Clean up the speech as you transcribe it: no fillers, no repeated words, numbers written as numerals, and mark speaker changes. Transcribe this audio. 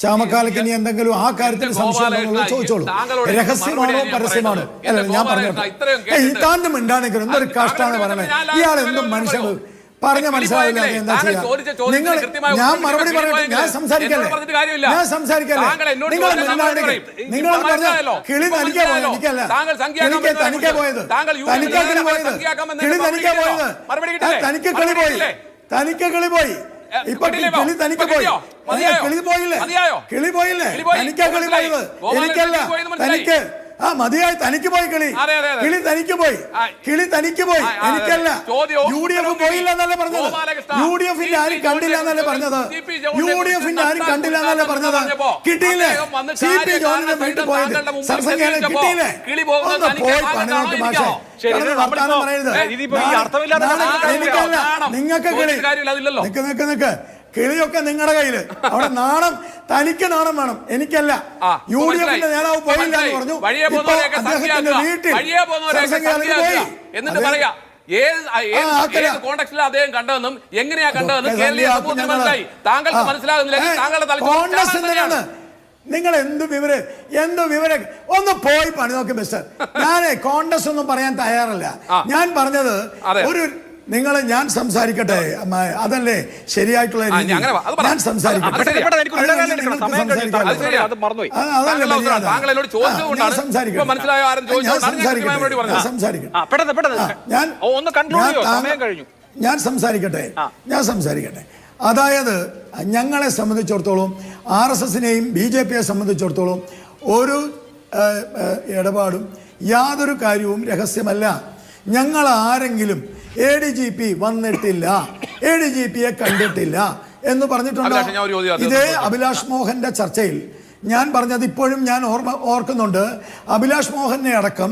Speaker 1: ചാമക്കാലയ്ക്ക് ഇനി എന്തെങ്കിലും ആ കാര്യത്തിൽ സംശയം ചോദിച്ചോളൂ. രഹസ്യമാണോ പരസ്യമാണോ? അല്ല, ഞാൻ പറഞ്ഞോട്ടെ. താണ്ട് മിണ്ടാണെങ്കിൽ എന്തൊരു കഷ്ടാണ് പറയണേ. ഇയാൾ എന്തും മനുഷ്യൻ പറഞ്ഞ മനസ്സിലാവില്ല. എന്താ ചെയ്യാ? നിങ്ങൾ ഞാൻ മറുപടി പറയട്ടെ. ഞാൻ സംസാരിക്കല്ലേ? നിങ്ങൾ നിങ്ങൾ പറഞ്ഞ കിളി തനിക്കാ പോയത്, എനിക്കല്ല. കിളിക്ക് തനിക്കാ പോയത്, തനിക്കാ കിളി പോയത്, കിളി തനിക്കാ പോയത്. തനിക്ക് കിളി പോയി, തനിക്ക് കിളി പോയി. ഇപ്പൊ കിളി തനിക്ക് പോയി. കിളി പോയില്ലേ? കിളി പോയില്ലേ? തനിക്കാ കിളി പോയത്, എനിക്കല്ല. തനിക്ക് മതിയായി. തനിക്ക് പോയി കിളി, കിളി തനിക്ക് പോയി, കിളി തനിക്ക് പോയി, എനിക്കല്ല. UDF പോയില്ല എന്നല്ലേ പറഞ്ഞത്? UDFന്റെ ആരും കണ്ടില്ല എന്നല്ലേ പറഞ്ഞത്? UDFന്റെ ആരും കണ്ടില്ല എന്നല്ലേ പറഞ്ഞത്? കിട്ടിയില്ലേ? CP ജോണിന്റെ വീട്ടിൽ പോയത് സർസംഘേനെ കിട്ടിയില്ലേ? ഒന്ന് പോയി പണി നോക്ക് മാഷേ. വർത്താനം പറയരുത്. എനിക്കല്ല, നിങ്ങൾക്ക് കിളി. നിക്ക് കിളിയൊക്കെ നിങ്ങളുടെ കയ്യില്. അവിടെ നാണം, തനിക്ക് നാണം വേണം, എനിക്കല്ല. UDFന്റെ നേതാവ് പോയില്ല എന്ന് പറഞ്ഞു. അദ്ദേഹത്തിന്റെ വീട്ടിൽ പോയി.
Speaker 2: എന്നിട്ട് പറയാ അദ്ദേഹം കണ്ടതെന്നും എങ്ങനെയാ കണ്ടതെന്നും കേരളീയ സമൂഹത്തിന് മനസ്സിലായി. താങ്കൾക്ക് മനസ്സിലാകുന്നില്ലെങ്കിൽ താങ്കളുടെ
Speaker 1: തലച്ചോറ് നിങ്ങൾ എന്ത് വിവരം ഒന്ന് പോയി പണി നോക്കി മിസ്റ്റർ. ഞാനേ കോൺഗ്രസ് ഒന്നും പറയാൻ തയ്യാറല്ല. ഞാൻ പറഞ്ഞത് ഒരു ഞാൻ സംസാരിക്കട്ടെ, അതല്ലേ ശരിയായിട്ടുള്ള രീതി. ഞാൻ സംസാരിക്കട്ടെ. ഞാൻ സംസാരിക്കട്ടെ. അതായത് ഞങ്ങളെ സംബന്ധിച്ചിടത്തോളം, RSSനെയും BJPയെ സംബന്ധിച്ചിടത്തോളം ഒരു ഇടപാടും യാതൊരു കാര്യവും രഹസ്യമല്ല. ഞങ്ങൾ ആരെങ്കിലും ADGP വന്നിട്ടില്ല, ADGPയെ കണ്ടിട്ടില്ല എന്ന് പറഞ്ഞിട്ടുണ്ട്. ഇതേ അഭിലാഷ് മോഹന്റെ ചർച്ചയിൽ ഞാൻ പറഞ്ഞത് ഇപ്പോഴും ഞാൻ ഓർക്കുന്നുണ്ട്. അഭിലാഷ് മോഹനെ അടക്കം